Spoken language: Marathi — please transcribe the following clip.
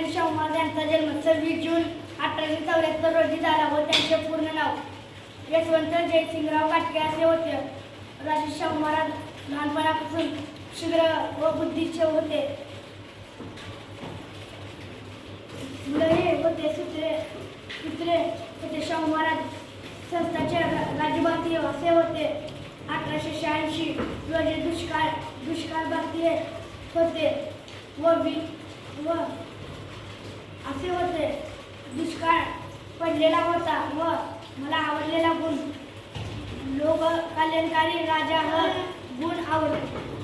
राजर्षी शाहू महाराज यांचा जन्म 26 जून 1874 रोजी झाला व त्यांचे पूर्ण नाव यशवंत जयसिंगराव काटके असे होते. राजर्षी शाहू महाराज लहानपणापासून शीघ्र व बुद्धीचे होते. मुले होते सुत्रे होते. शाहू महाराज संस्थाचे राज्यभारतीय असे होते. 1886 रोजी दुष्काळ भारतीय होते व असे होते. दुष्काळ पडलेला होता व मला आवडलेला गुण लोक कल्याणकारी राजा हा गुण आवडतो.